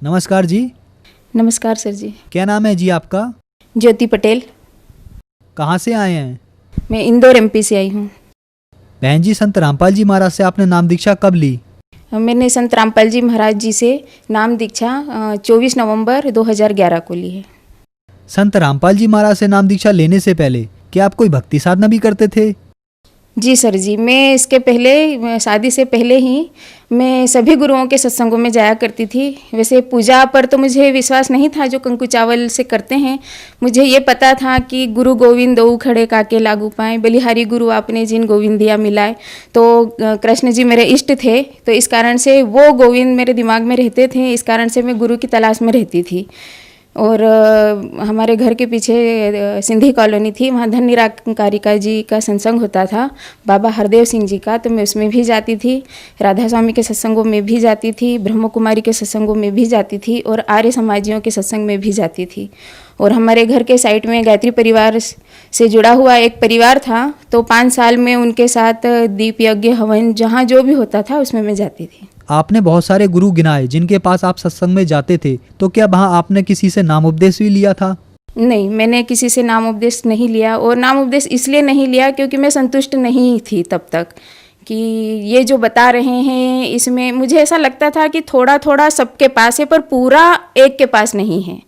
नमस्कार जी। नमस्कार सर जी। क्या नाम है जी आपका? ज्योति पटेल। कहाँ से आए हैं? मैं इंदौर एमपी से आई हूँ। बहन जी, संत रामपाल जी महाराज से आपने नाम दीक्षा कब ली? मैंने संत रामपाल जी महाराज जी से नाम दीक्षा 24 नवंबर 2011 को ली है। संत रामपाल जी महाराज से नाम दीक्षा लेने से पहले क्या आप कोई भक्ति साधना भी करते थे? जी सर जी, मैं इसके पहले शादी से पहले ही मैं सभी गुरुओं के सत्संगों में जाया करती थी। वैसे पूजा पर तो मुझे विश्वास नहीं था जो कंकु चावल से करते हैं। मुझे ये पता था कि गुरु गोविंद दो खड़े काके लागू पाएँ, बलिहारी गुरु आपने जिन गोविंदिया मिलाए। तो कृष्ण जी मेरे इष्ट थे, तो इस कारण से वो गोविंद मेरे दिमाग में रहते थे। इस कारण से मैं गुरु की तलाश में रहती थी। और हमारे घर के पीछे सिंधी कॉलोनी थी, वहाँ धन निराकारिका जी का सत्संग होता था, बाबा हरदेव सिंह जी का। तो मैं उसमें भी जाती थी, राधा स्वामी के सत्संगों में भी जाती थी, ब्रह्म कुमारी के सत्संगों में भी जाती थी और आर्य समाजियों के सत्संग में भी जाती थी। और हमारे घर के साइड में गायत्री परिवार से जुड़ा हुआ एक परिवार था, तो 5 साल में उनके साथ दीप यज्ञ हवन जहाँ जो भी होता था उसमें मैं जाती थी। आपने बहुत सारे गुरु गिनाए जिनके पास आप सत्संग में जाते थे, तो क्या वहाँ आपने किसी से नाम उपदेश भी लिया था? नहीं, मैंने किसी से नाम उपदेश नहीं लिया। और नाम उपदेश इसलिए नहीं लिया क्योंकि मैं संतुष्ट नहीं थी तब तक कि ये जो बता रहे हैं इसमें मुझे ऐसा लगता था कि थोड़ा थोड़ा सबके पास है पर पूरा एक के पास नहीं है।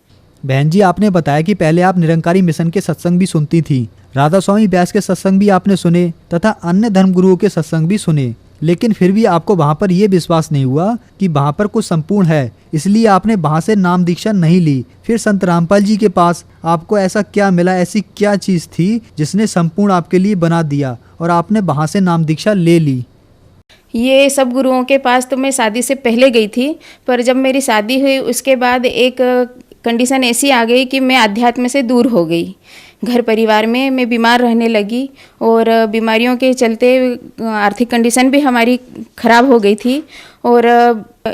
बहन जी, आपने बताया कि पहले आप निरंकारी मिशन के सत्संग भी सुनती थी, राधा स्वामी व्यास के सत्संग भी आपने सुने तथा अन्य धर्म गुरुओं के सत्संग भी सुने, लेकिन फिर भी आपको वहाँ पर यह विश्वास नहीं हुआ कि वहाँ पर कुछ संपूर्ण है, इसलिए आपने वहाँ से नाम दीक्षा नहीं ली। फिर संत रामपाल जी के पास आपको ऐसा क्या मिला, ऐसी क्या चीज़ थी जिसने संपूर्ण आपके लिए बना दिया और आपने वहाँ से नाम दीक्षा ले ली? ये सब गुरुओं के पास तो मैं शादी से पहले गई थी, पर जब मेरी शादी हुई उसके बाद एक कंडीशन ऐसी आ गई कि मैं अध्यात्म से दूर हो गई। घर परिवार में मैं बीमार रहने लगी और बीमारियों के चलते आर्थिक कंडीशन भी हमारी ख़राब हो गई थी। और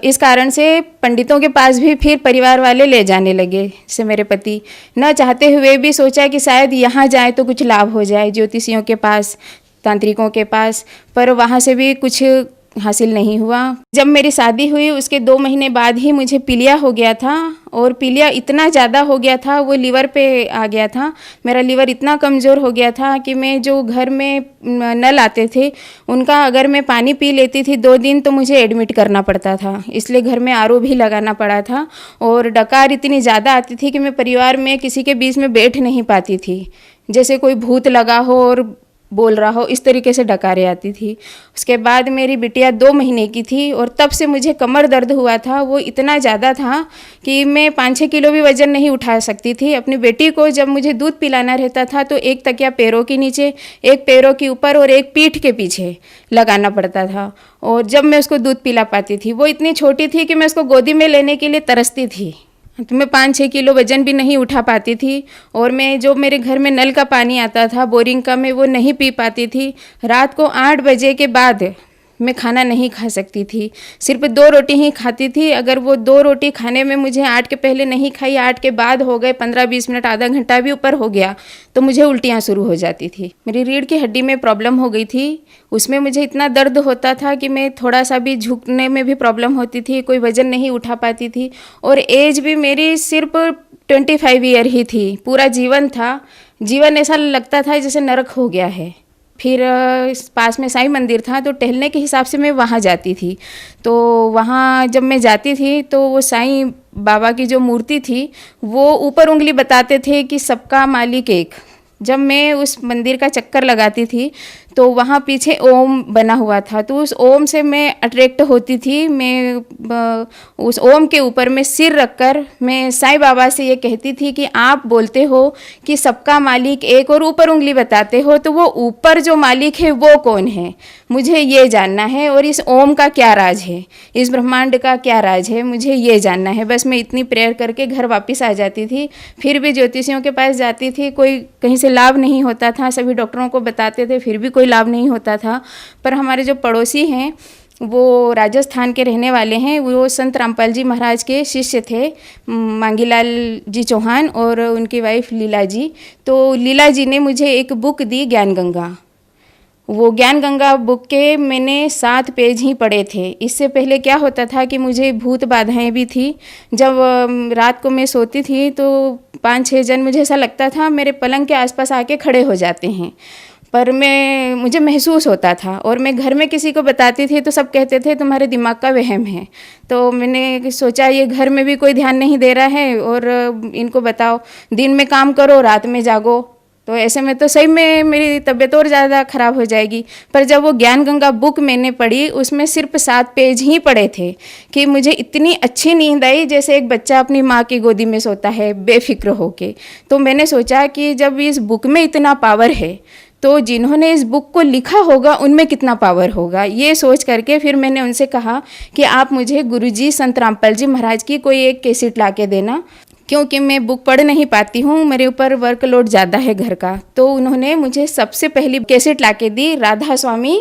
इस कारण से पंडितों के पास भी फिर परिवार वाले ले जाने लगे। जैसे मेरे पति न चाहते हुए भी सोचा कि शायद यहाँ जाए तो कुछ लाभ हो जाए, ज्योतिषियों के पास, तांत्रिकों के पास, पर वहाँ से भी कुछ हासिल नहीं हुआ। जब मेरी शादी हुई उसके 2 महीने बाद ही मुझे पीलिया हो गया था, और पीलिया इतना ज़्यादा हो गया था वो लीवर पे आ गया था। मेरा लीवर इतना कमज़ोर हो गया था कि मैं जो घर में नल आते थे उनका अगर मैं पानी पी लेती थी 2 दिन तो मुझे एडमिट करना पड़ता था, इसलिए घर में आरओ भी लगाना पड़ा था। और डकार इतनी ज़्यादा आती थी कि मैं परिवार में किसी के बीच में बैठ नहीं पाती थी, जैसे कोई भूत लगा हो और बोल रहा हो, इस तरीके से डकारें आती थी। उसके बाद मेरी बिटिया 2 महीने की थी और तब से मुझे कमर दर्द हुआ था, वो इतना ज़्यादा था कि मैं 5-6 किलो भी वज़न नहीं उठा सकती थी। अपनी बेटी को जब मुझे दूध पिलाना रहता था तो एक तकिया पैरों के नीचे, एक पैरों के ऊपर और एक पीठ के पीछे लगाना पड़ता था। और जब मैं उसको दूध पिला पाती थी वो इतनी छोटी थी कि मैं उसको गोदी में लेने के लिए तरसती थी, तो मैं 5-6 किलो वज़न भी नहीं उठा पाती थी। और मैं जो मेरे घर में नल का पानी आता था बोरिंग का, मैं वो नहीं पी पाती थी। रात को 8 बजे के बाद मैं खाना नहीं खा सकती थी, सिर्फ 2 रोटी ही खाती थी। अगर वो 2 रोटी खाने में मुझे 8 के पहले नहीं खाई, 8 के बाद हो गए 15-20 मिनट, आधा घंटा भी ऊपर हो गया तो मुझे उल्टियाँ शुरू हो जाती थी। मेरी रीढ़ की हड्डी में प्रॉब्लम हो गई थी, उसमें मुझे इतना दर्द होता था कि मैं थोड़ा सा भी झुकने में भी प्रॉब्लम होती थी, कोई वज़न नहीं उठा पाती थी। और एज भी मेरी सिर्फ 25 ईयर ही थी। पूरा जीवन था, जीवन ऐसा लगता था जैसे नरक हो गया है। फिर पास में साईं मंदिर था तो टहलने के हिसाब से मैं वहाँ जाती थी। तो वहाँ जब मैं जाती थी तो वो साईं बाबा की जो मूर्ति थी वो ऊपर उंगली बताते थे कि सबका मालिक एक। जब मैं उस मंदिर का चक्कर लगाती थी तो वहाँ पीछे ओम बना हुआ था, तो उस ओम से मैं अट्रैक्ट होती थी। मैं उस ओम के ऊपर में सिर रखकर मैं साईं बाबा से ये कहती थी कि आप बोलते हो कि सबका मालिक एक और ऊपर उंगली बताते हो, तो वो ऊपर जो मालिक है वो कौन है, मुझे ये जानना है। और इस ओम का क्या राज है, इस ब्रह्मांड का क्या राज है, मुझे ये जानना है। बस मैं इतनी प्रेयर करके घर वापस आ जाती थी। फिर भी ज्योतिषियों के पास जाती थी, कोई कहीं से लाभ नहीं होता था, सभी डॉक्टरों को बताते थे फिर भी कोई लाभ नहीं होता था। पर हमारे जो पड़ोसी हैं वो राजस्थान के रहने वाले हैं, वो संत रामपाल जी महाराज के शिष्य थे, मांगीलाल जी चौहान और उनकी वाइफ लीला जी। तो लीला जी ने मुझे एक बुक दी, ज्ञान गंगा। वो ज्ञान गंगा बुक के मैंने 7 पेज ही पढ़े थे। इससे पहले क्या होता था कि मुझे भूत बाधाएं भी थी। जब रात को मैं सोती थी तो 5-6 जन, मुझे ऐसा लगता था मेरे पलंग के आसपास आके खड़े हो जाते हैं, पर मुझे महसूस होता था। और मैं घर में किसी को बताती थी तो सब कहते थे तुम्हारे दिमाग का वहम है। तो मैंने सोचा ये घर में भी कोई ध्यान नहीं दे रहा है और इनको बताओ, दिन में काम करो रात में जागो, तो ऐसे में तो सही में मेरी तबीयत और ज़्यादा ख़राब हो जाएगी। पर जब वो ज्ञान गंगा बुक मैंने पढ़ी, उसमें सिर्फ 7 पेज ही पढ़े थे कि मुझे इतनी अच्छी नींद आई जैसे एक बच्चा अपनी माँ की गोदी में सोता है बेफिक्र होके। तो मैंने सोचा कि जब इस बुक में इतना पावर है तो जिन्होंने इस बुक को लिखा होगा उनमें कितना पावर होगा। ये सोच करके फिर मैंने उनसे कहा कि आप मुझे गुरुजी संत रामपाल जी महाराज की कोई एक कैसेट ला के देना, क्योंकि मैं बुक पढ़ नहीं पाती हूँ, मेरे ऊपर वर्कलोड ज़्यादा है घर का। तो उन्होंने मुझे सबसे पहली कैसेट ला के दी, राधा स्वामी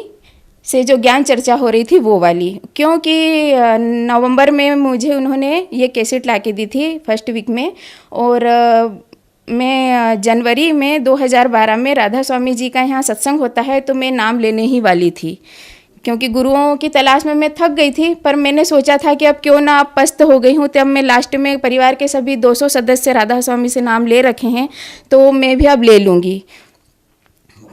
से जो ज्ञान चर्चा हो रही थी वो वाली। क्योंकि नवंबर में मुझे उन्होंने ये कैसेट ला के दी थी फर्स्ट वीक में, और मैं जनवरी में 2012 में राधा स्वामी जी का यहाँ सत्संग होता है तो मैं नाम लेने ही वाली थी, क्योंकि गुरुओं की तलाश में मैं थक गई थी। पर मैंने सोचा था कि अब क्यों ना अब पस्त हो गई हूँ, तो अब मैं लास्ट में परिवार के सभी 200 सदस्य राधा स्वामी से नाम ले रखे हैं तो मैं भी अब ले लूँगी।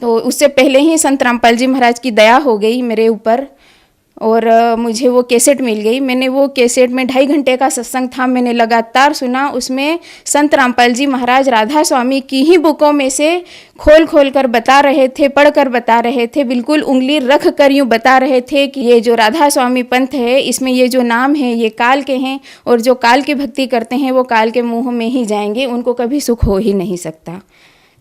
तो उससे पहले ही संत रामपाल जी महाराज की दया हो गई मेरे ऊपर और मुझे वो कैसेट मिल गई। मैंने वो कैसेट में 2.5 घंटे का सत्संग था, मैंने लगातार सुना। उसमें संत रामपाल जी महाराज राधा स्वामी की ही बुकों में से खोल खोल कर बता रहे थे, पढ़ कर बता रहे थे, बिल्कुल उंगली रख कर यूँ बता रहे थे कि ये जो राधा स्वामी पंथ है इसमें ये जो नाम है ये काल के हैं, और जो काल की भक्ति करते हैं वो काल के मुँह में ही जाएंगे, उनको कभी सुख हो ही नहीं सकता।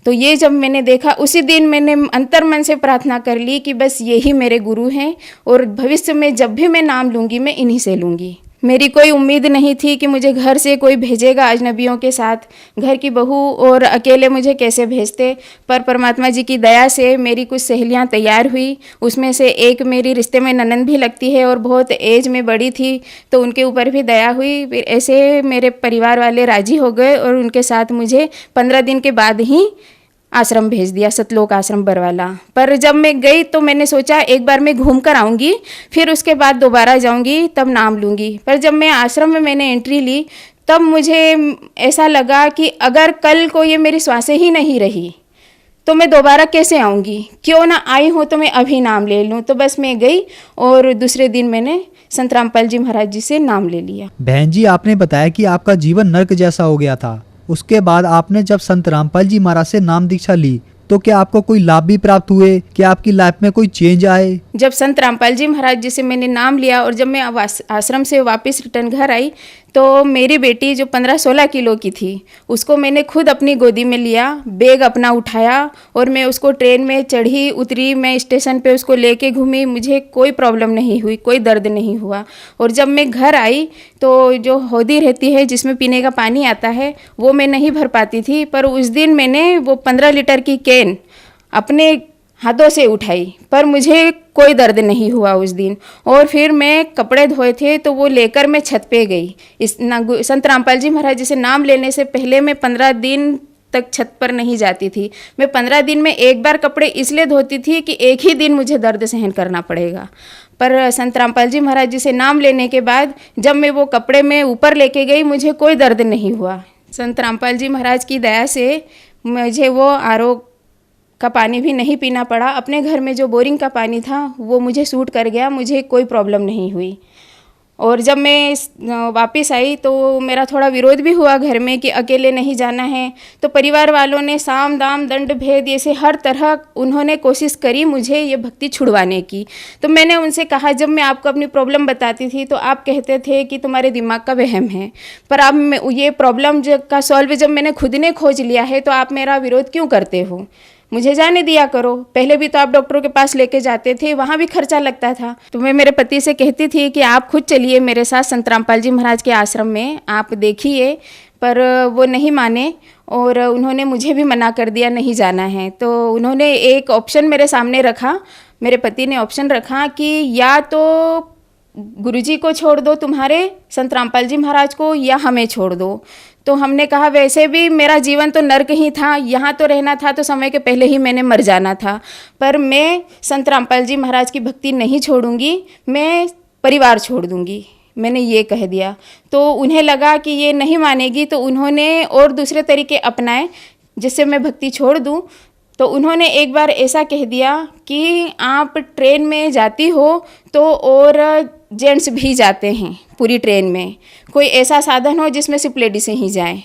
तो ये जब मैंने देखा, उसी दिन मैंने अंतर मन से प्रार्थना कर ली कि बस यही मेरे गुरु हैं और भविष्य में जब भी मैं नाम लूँगी मैं इन्हीं से लूँगी। मेरी कोई उम्मीद नहीं थी कि मुझे घर से कोई भेजेगा अजनबियों के साथ, घर की बहू और अकेले मुझे कैसे भेजते। पर परमात्मा जी की दया से मेरी कुछ सहेलियां तैयार हुई, उसमें से एक मेरी रिश्ते में ननंद भी लगती है और बहुत एज में बड़ी थी, तो उनके ऊपर भी दया हुई। फिर ऐसे मेरे परिवार वाले राजी हो गए और उनके साथ मुझे 15 दिन के बाद ही आश्रम भेज दिया, सतलोक आश्रम बरवाला। पर जब मैं गई तो मैंने सोचा एक बार मैं घूम कर आऊँगी, फिर उसके बाद दोबारा जाऊँगी तब नाम लूँगी। पर जब मैं आश्रम में मैंने एंट्री ली तब मुझे ऐसा लगा कि अगर कल को ये मेरी श्वासें ही नहीं रही तो मैं दोबारा कैसे आऊँगी, क्यों ना आई हूँ तो मैं अभी नाम ले लूँ। तो बस मैं गई और दूसरे दिन मैंने संत रामपाल जी महाराज जी से नाम ले लिया। बहन जी, आपने बताया कि आपका जीवन नर्क जैसा हो गया था। उसके बाद आपने जब संत रामपाल जी महाराज से नाम दीक्षा ली तो क्या आपको कोई लाभ भी प्राप्त हुए? क्या आपकी लाइफ में कोई चेंज आए? जब संत रामपाल जी महाराज जी से मैंने नाम लिया और जब मैं आश्रम से वापस रिटर्न घर आई तो मेरी बेटी जो 15-16 किलो की थी उसको मैंने खुद अपनी गोदी में लिया, बैग अपना उठाया और मैं उसको ट्रेन में चढ़ी उतरी, मैं स्टेशन पे उसको लेके घूमी, मुझे कोई प्रॉब्लम नहीं हुई, कोई दर्द नहीं हुआ। और जब मैं घर आई तो जो हौदी रहती है जिसमें पीने का पानी आता है वो मैं नहीं भर पाती थी, पर उस दिन मैंने वो 15 लीटर की कैन अपने हाथों से उठाई, पर मुझे कोई दर्द नहीं हुआ उस दिन। और फिर मैं कपड़े धोए थे तो वो लेकर मैं छत पे गई। संत रामपाल जी महाराज जी से नाम लेने से पहले मैं 15 दिन तक छत पर नहीं जाती थी। मैं 15 दिन में एक बार कपड़े इसलिए धोती थी कि एक ही दिन मुझे दर्द सहन करना पड़ेगा। पर संत रामपाल जी महाराज जी से नाम लेने के बाद जब मैं वो कपड़े में ऊपर लेके गई मुझे कोई दर्द नहीं हुआ। संत रामपाल जी महाराज की दया से मुझे वो आरो का पानी भी नहीं पीना पड़ा। अपने घर में जो बोरिंग का पानी था वो मुझे सूट कर गया, मुझे कोई प्रॉब्लम नहीं हुई। और जब मैं वापस आई तो मेरा थोड़ा विरोध भी हुआ घर में कि अकेले नहीं जाना है, तो परिवार वालों ने साम दाम दंड भेद ऐसे हर तरह उन्होंने कोशिश करी मुझे ये भक्ति छुड़वाने की। तो मैंने उनसे कहा, जब मैं आपको अपनी प्रॉब्लम बताती थी तो आप कहते थे कि तुम्हारे दिमाग का वहम है, पर अब ये प्रॉब्लम का सॉल्व जब मैंने खुद ने खोज लिया है तो आप मेरा विरोध क्यों करते हो? मुझे जाने दिया करो। पहले भी तो आप डॉक्टरों के पास लेके जाते थे, वहाँ भी खर्चा लगता था। तो मैं मेरे पति से कहती थी कि आप खुद चलिए मेरे साथ संत रामपाल जी महाराज के आश्रम में, आप देखिए, पर वो नहीं माने और उन्होंने मुझे भी मना कर दिया नहीं जाना है। तो उन्होंने एक ऑप्शन मेरे सामने रखा, मेरे पति ने ऑप्शन रखा कि या तो गुरुजी को छोड़ दो, तुम्हारे संत रामपाल जी महाराज को, या हमें छोड़ दो। तो हमने कहा वैसे भी मेरा जीवन तो नर्क ही था, यहाँ तो रहना था तो समय के पहले ही मैंने मर जाना था, पर मैं संत रामपाल जी महाराज की भक्ति नहीं छोड़ूंगी, मैं परिवार छोड़ दूंगी, मैंने ये कह दिया। तो उन्हें लगा कि ये नहीं मानेगी, तो उन्होंने और दूसरे तरीके अपनाए जिससे मैं भक्ति छोड़ दूं। तो उन्होंने एक बार ऐसा कह दिया कि आप ट्रेन में जाती हो तो और जेंट्स भी जाते हैं पूरी ट्रेन में, कोई ऐसा साधन हो जिसमें सिर्फ लेडीज़ ही जाएं।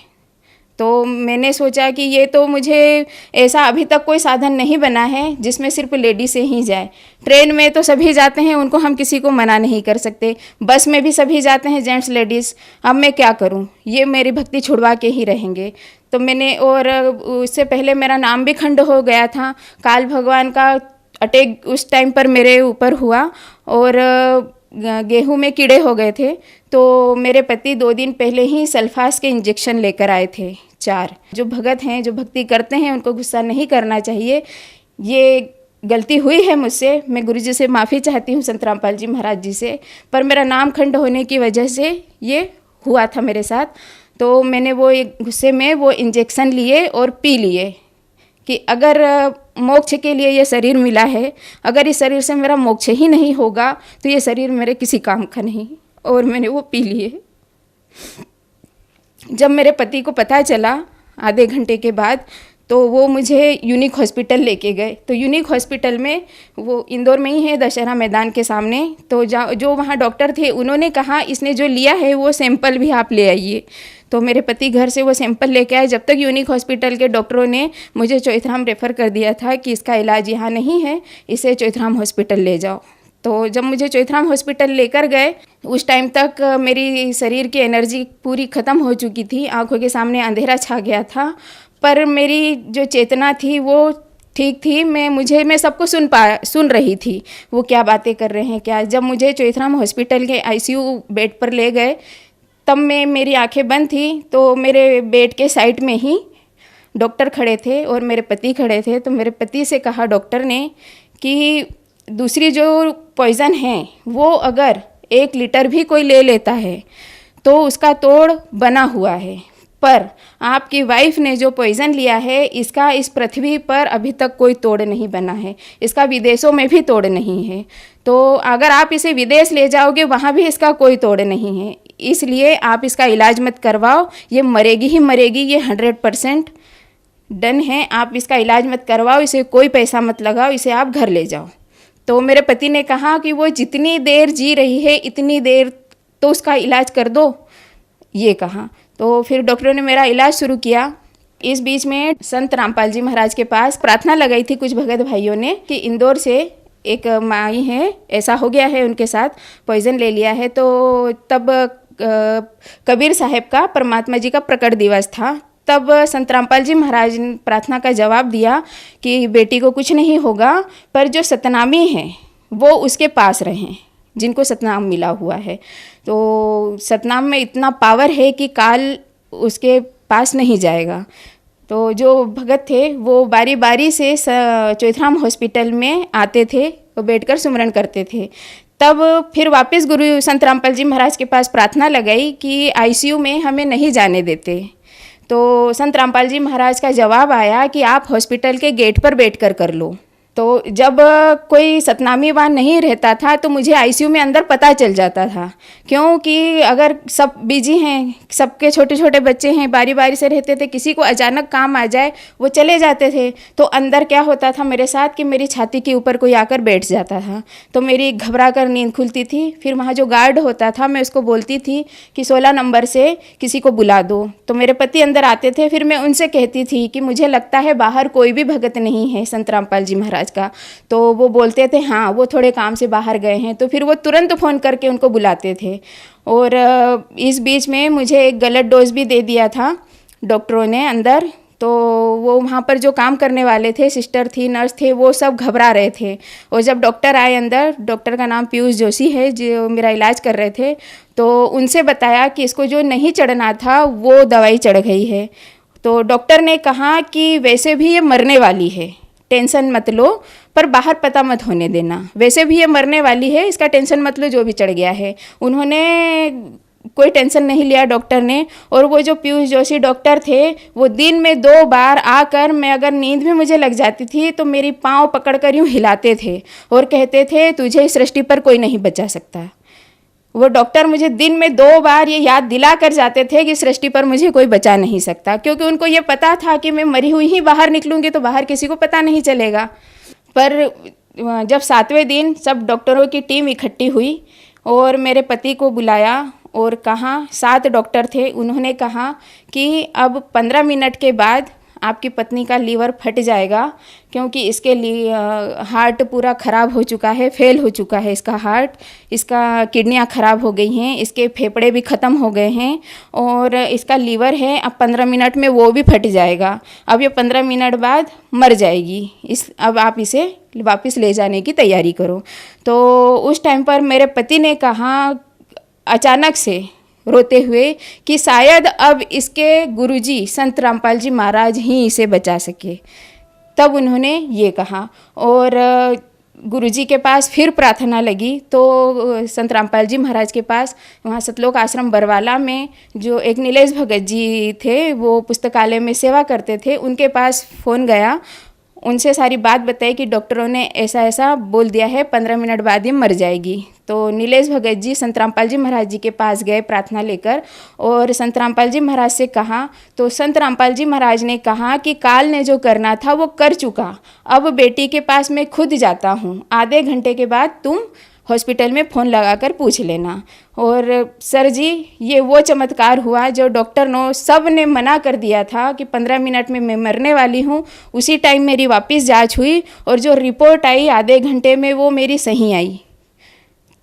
तो मैंने सोचा कि ये तो मुझे ऐसा अभी तक कोई साधन नहीं बना है जिसमें सिर्फ लेडीज से ही जाए। ट्रेन में तो सभी जाते हैं, उनको हम किसी को मना नहीं कर सकते, बस में भी सभी जाते हैं जेंट्स लेडीज़, अब मैं क्या करूं, ये मेरी भक्ति छुड़वा के ही रहेंगे। तो मैंने, और उससे पहले मेरा नाम भी खंड हो गया था, काल भगवान का अटैक उस टाइम पर मेरे ऊपर हुआ और गेहूं में कीड़े हो गए थे। तो मेरे पति 2 दिन पहले ही सल्फास के इंजेक्शन लेकर आए थे 4। जो भगत हैं, जो भक्ति करते हैं, उनको गुस्सा नहीं करना चाहिए। ये गलती हुई है मुझसे, मैं गुरुजी से माफ़ी चाहती हूँ, संत रामपाल जी महाराज जी से, पर मेरा नाम खंड होने की वजह से ये हुआ था मेरे साथ। तो मैंने वो एक गुस्से में वो इंजेक्शन लिए और पी लिए कि अगर मोक्ष के लिए ये शरीर मिला है, अगर इस शरीर से मेरा मोक्ष ही नहीं होगा तो ये शरीर मेरे किसी काम का नहीं, और मैंने वो पी लिए। जब मेरे पति को पता चला आधे घंटे के बाद, तो वो मुझे यूनिक हॉस्पिटल लेके गए। तो यूनिक हॉस्पिटल में, वो इंदौर में ही है, दशहरा मैदान के सामने, तो जो वहाँ डॉक्टर थे उन्होंने कहा इसने जो लिया है वो सैंपल भी आप ले आइए। तो मेरे पति घर से वो सैंपल लेके आए। जब तक यूनिक हॉस्पिटल के डॉक्टरों ने मुझे चौथराम रेफ़र कर दिया था कि इसका इलाज यहाँ नहीं है, इसे चौथराम हॉस्पिटल ले जाओ। तो जब मुझे चौथराम हॉस्पिटल लेकर गए, उस टाइम तक मेरी शरीर की एनर्जी पूरी ख़त्म हो चुकी थी, आंखों के सामने अंधेरा छा गया था, पर मेरी जो चेतना थी वो ठीक थी। मैं सबको सुन रही थी, वो क्या बातें कर रहे हैं क्या। जब मुझे चौथराम हॉस्पिटल के आईसीयू बेड पर ले गए, तब मेरी आंखें बंद थी, तो मेरे बेड के साइड में ही डॉक्टर खड़े थे और मेरे पति खड़े थे। तो मेरे पति से कहा डॉक्टर ने कि दूसरी जो पॉइज़न है वो अगर 1 लीटर भी कोई ले लेता है तो उसका तोड़ बना हुआ है, पर आपकी वाइफ ने जो पॉइज़न लिया है इसका इस पृथ्वी पर अभी तक कोई तोड़ नहीं बना है, इसका विदेशों में भी तोड़ नहीं है। तो अगर आप इसे विदेश ले जाओगे वहाँ भी इसका कोई तोड़ नहीं है, इसलिए आप इसका इलाज मत करवाओ, ये मरेगी ही मरेगी, ये 100% डन है। आप इसका इलाज मत करवाओ, इसे कोई पैसा मत लगाओ, इसे आप घर ले जाओ। तो मेरे पति ने कहा कि वो जितनी देर जी रही है इतनी देर तो उसका इलाज कर दो, ये कहा। तो फिर डॉक्टरों ने मेरा इलाज शुरू किया। इस बीच में संत रामपाल जी महाराज के पास प्रार्थना लगाई थी कुछ भगत भाइयों ने कि इंदौर से एक माई है, ऐसा हो गया है, उनके साथ पॉइज़न ले लिया है। तो तब कबीर साहब का, परमात्मा जी का प्रकट दिवस था। तब संत रामपाल जी महाराज ने प्रार्थना का जवाब दिया कि बेटी को कुछ नहीं होगा, पर जो सतनामी हैं वो उसके पास रहें, जिनको सतनाम मिला हुआ है। तो सतनाम में इतना पावर है कि काल उसके पास नहीं जाएगा। तो जो भगत थे वो बारी बारी से चौथराम हॉस्पिटल में आते थे, वो बैठकर सुमरन करते थे। तब फिर वापस गुरु संत रामपाल जी महाराज के पास प्रार्थना लगाई कि आईसीयू में हमें नहीं जाने देते। तो संत रामपाल जी महाराज का जवाब आया कि आप हॉस्पिटल के गेट पर बैठकर कर लो। तो जब कोई सतनामी वान नहीं रहता था तो मुझे आईसीयू में अंदर पता चल जाता था, क्योंकि अगर सब बिजी हैं, सबके छोटे छोटे बच्चे हैं, बारी बारी से रहते थे, किसी को अचानक काम आ जाए वो चले जाते थे। तो अंदर क्या होता था मेरे साथ कि मेरी छाती के ऊपर कोई आकर बैठ जाता था, तो मेरी घबरा कर नींद खुलती थी। फिर वहाँ जो गार्ड होता था मैं उसको बोलती थी कि 16 नंबर से किसी को बुला दो। तो मेरे पति अंदर आते थे, फिर मैं उनसे कहती थी कि मुझे लगता है बाहर कोई भी भगत नहीं है संत रामपाल जी महाराज का। तो वो बोलते थे हाँ वो थोड़े काम से बाहर गए हैं, तो फिर वो तुरंत फ़ोन करके उनको बुलाते थे। और इस बीच में मुझे एक गलत डोज भी दे दिया था डॉक्टरों ने अंदर। तो वो वहाँ पर जो काम करने वाले थे, सिस्टर थी, नर्स थे, वो सब घबरा रहे थे। और जब डॉक्टर आए अंदर, डॉक्टर का नाम पीयूष जोशी है, जो मेरा इलाज कर रहे थे, तो उनसे बताया कि इसको जो नहीं चढ़ना था वो दवाई चढ़ गई है। तो डॉक्टर ने कहा कि वैसे भी ये मरने वाली है, टेंशन मत लो, पर बाहर पता मत होने देना, वैसे भी ये मरने वाली है, इसका टेंशन मत लो, जो भी चढ़ गया है। उन्होंने कोई टेंशन नहीं लिया डॉक्टर ने। और वो जो पीयूष जोशी डॉक्टर थे, वो दिन में 2 बार आकर, मैं अगर नींद में मुझे लग जाती थी तो मेरी पाँव पकड़कर यूँ हिलाते थे और कहते थे तुझे इस सृष्टि पर कोई नहीं बचा सकता। वो डॉक्टर मुझे दिन में 2 बार ये याद दिला कर जाते थे कि सृष्टि पर मुझे कोई बचा नहीं सकता, क्योंकि उनको ये पता था कि मैं मरी हुई ही बाहर निकलूँगी तो बाहर किसी को पता नहीं चलेगा। पर जब 7वें दिन सब डॉक्टरों की टीम इकट्ठी हुई और मेरे पति को बुलाया और कहा, 7 डॉक्टर थे, उन्होंने कहा कि अब 15 मिनट के बाद आपकी पत्नी का लीवर फट जाएगा, क्योंकि इसके लिए हार्ट पूरा ख़राब हो चुका है, फेल हो चुका है इसका हार्ट, इसका किडनियाँ ख़राब हो गई हैं, इसके फेफड़े भी ख़त्म हो गए हैं और इसका लीवर है, अब 15 मिनट में वो भी फट जाएगा। अब ये 15 मिनट बाद मर जाएगी, अब आप इसे वापस ले जाने की तैयारी करो। तो उस टाइम पर मेरे पति ने कहा अचानक से रोते हुए कि शायद अब इसके गुरुजी संत रामपाल जी महाराज ही इसे बचा सके। तब उन्होंने ये कहा और गुरुजी के पास फिर प्रार्थना लगी। तो संत रामपाल जी महाराज के पास, वहाँ सतलोक आश्रम बरवाला में जो एक नीलेश भगत जी थे, वो पुस्तकालय में सेवा करते थे, उनके पास फ़ोन गया, उनसे सारी बात बताई कि डॉक्टरों ने ऐसा ऐसा बोल दिया है, 15 मिनट बाद ही मर जाएगी। तो नीलेश भगत जी संत रामपाल जी महाराज जी के पास गए प्रार्थना लेकर और संत रामपाल जी महाराज से कहा, तो संत रामपाल जी महाराज ने कहा कि काल ने जो करना था वो कर चुका, अब बेटी के पास मैं खुद जाता हूँ, आधे घंटे के बाद तुम हॉस्पिटल में फ़ोन लगाकर पूछ लेना। और सर जी, ये वो चमत्कार हुआ जो डॉक्टर सब ने मना कर दिया था कि 15 मिनट में मैं मरने वाली हूँ। उसी टाइम मेरी वापस जांच हुई और जो रिपोर्ट आई आधे घंटे में वो मेरी सही आई।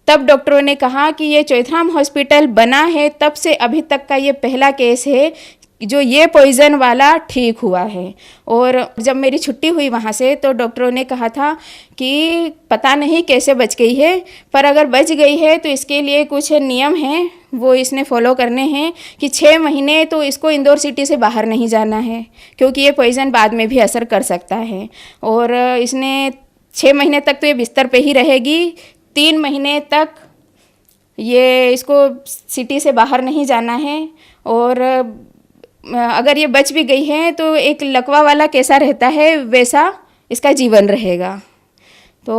तब डॉक्टरों ने कहा कि ये चौथराम हॉस्पिटल बना है तब से अभी तक का ये पहला केस है जो ये पॉइज़न वाला ठीक हुआ है। और जब मेरी छुट्टी हुई वहाँ से तो डॉक्टरों ने कहा था कि पता नहीं कैसे बच गई है, पर अगर बच गई है तो इसके लिए कुछ नियम हैं, वो इसने फॉलो करने हैं कि 6 महीने तो इसको इंदौर सिटी से बाहर नहीं जाना है, क्योंकि ये पॉइज़न बाद में भी असर कर सकता है। और इसने 6 महीने तक तो ये बिस्तर पे ही रहेगी, 3 महीने तक ये इसको सिटी से बाहर नहीं जाना है। और अगर ये बच भी गई है तो एक लकवा वाला कैसा रहता है वैसा इसका जीवन रहेगा। तो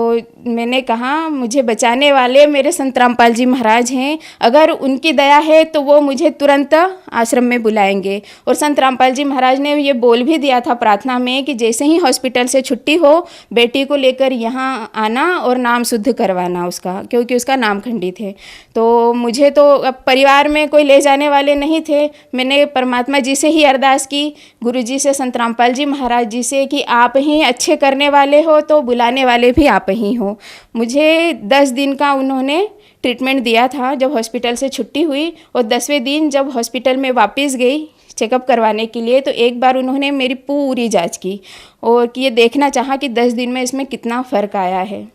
मैंने कहा मुझे बचाने वाले मेरे संत रामपाल जी महाराज हैं, अगर उनकी दया है तो वो मुझे तुरंत आश्रम में बुलाएंगे। और संत रामपाल जी महाराज ने ये बोल भी दिया था प्रार्थना में कि जैसे ही हॉस्पिटल से छुट्टी हो बेटी को लेकर यहाँ आना और नाम शुद्ध करवाना उसका, क्योंकि उसका नाम खंडित है। तो मुझे तो अब परिवार में कोई ले जाने वाले नहीं थे, मैंने परमात्मा जी से ही अरदास की, गुरु जी से, संत रामपाल जी महाराज जी से कि आप ही अच्छे करने वाले हो तो बुलाने वाले भी आप ही हो। मुझे 10 दिन का उन्होंने ट्रीटमेंट दिया था जब हॉस्पिटल से छुट्टी हुई। और 10वें दिन जब हॉस्पिटल में वापस गई चेकअप करवाने के लिए तो एक बार उन्होंने मेरी पूरी जांच की और कि ये देखना चाहा कि 10 दिन में इसमें कितना फ़र्क आया है।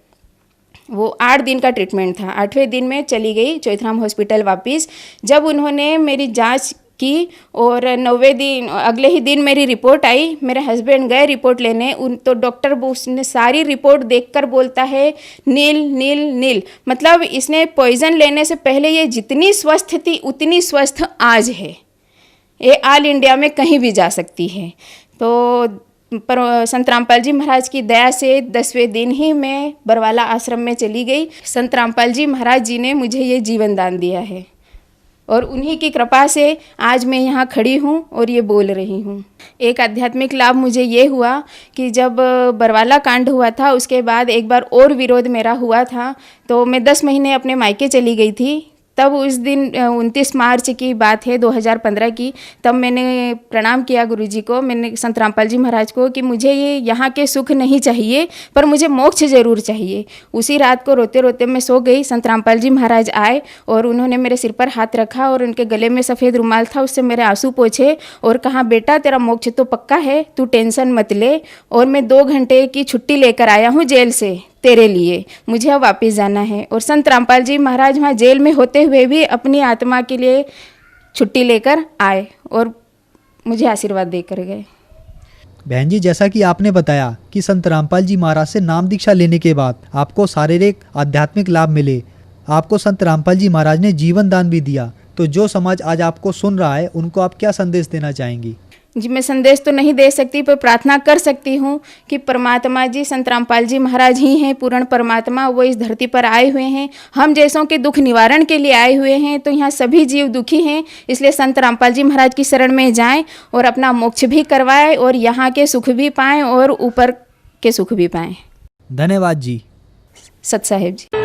वो 8 दिन का ट्रीटमेंट था। 8वें दिन में चली गई चौथराम हॉस्पिटल वापस। जब उन्होंने मेरी जांच की और 9वें दिन अगले ही दिन मेरी रिपोर्ट आई, मेरे हस्बैंड गए रिपोर्ट लेने, तो डॉक्टर ने सारी रिपोर्ट देखकर बोलता है नील नील नील, मतलब इसने पॉइज़न लेने से पहले ये जितनी स्वस्थ थी उतनी स्वस्थ आज है, ये ऑल इंडिया में कहीं भी जा सकती है। तो पर संत रामपाल जी महाराज की दया से 10वें दिन ही मैं बरवाला आश्रम में चली गई। संत रामपाल जी महाराज जी ने मुझे ये जीवन दान दिया है और उन्हीं की कृपा से आज मैं यहाँ खड़ी हूँ और ये बोल रही हूँ। एक आध्यात्मिक लाभ मुझे ये हुआ कि जब बरवाला कांड हुआ था उसके बाद एक बार और विरोध मेरा हुआ था, तो मैं 10 महीने अपने मायके चली गई थी। तब उस दिन 29 मार्च की बात है 2015 की, तब मैंने प्रणाम किया गुरुजी को, मैंने संत रामपाल जी महाराज को कि मुझे ये यहाँ के सुख नहीं चाहिए पर मुझे मोक्ष ज़रूर चाहिए। उसी रात को रोते रोते मैं सो गई। संत रामपाल जी महाराज आए और उन्होंने मेरे सिर पर हाथ रखा और उनके गले में सफ़ेद रुमाल था, उससे मेरे आंसू पोंछे और कहा बेटा तेरा मोक्ष तो पक्का है, तू टेंशन मत ले, और मैं 2 घंटे की छुट्टी लेकर आया हूँ जेल से तेरे लिए, मुझे अब वापस जाना है। और संत रामपाल जी महाराज वहाँ जेल में होते हुए भी अपनी आत्मा के लिए छुट्टी लेकर आए और मुझे आशीर्वाद देकर गए। बहन जी, जैसा कि आपने बताया कि संत रामपाल जी महाराज से नाम दीक्षा लेने के बाद आपको शारीरिक आध्यात्मिक लाभ मिले, आपको संत रामपाल जी महाराज ने जीवन दान भी दिया, तो जो समाज आज आपको सुन रहा है उनको आप क्या संदेश देना चाहेंगी? जी, मैं संदेश तो नहीं दे सकती पर प्रार्थना कर सकती हूँ कि परमात्मा जी संत रामपाल जी महाराज ही हैं, पूर्ण परमात्मा। वो इस धरती पर आए हुए हैं, हम जैसों के दुख निवारण के लिए आए हुए हैं। तो यहाँ सभी जीव दुखी हैं, इसलिए संत रामपाल जी महाराज की शरण में जाएं और अपना मोक्ष भी करवाएं और यहाँ के सुख भी पाएं और ऊपर के सुख भी पाएं। धन्यवाद जी। सत साहेब जी।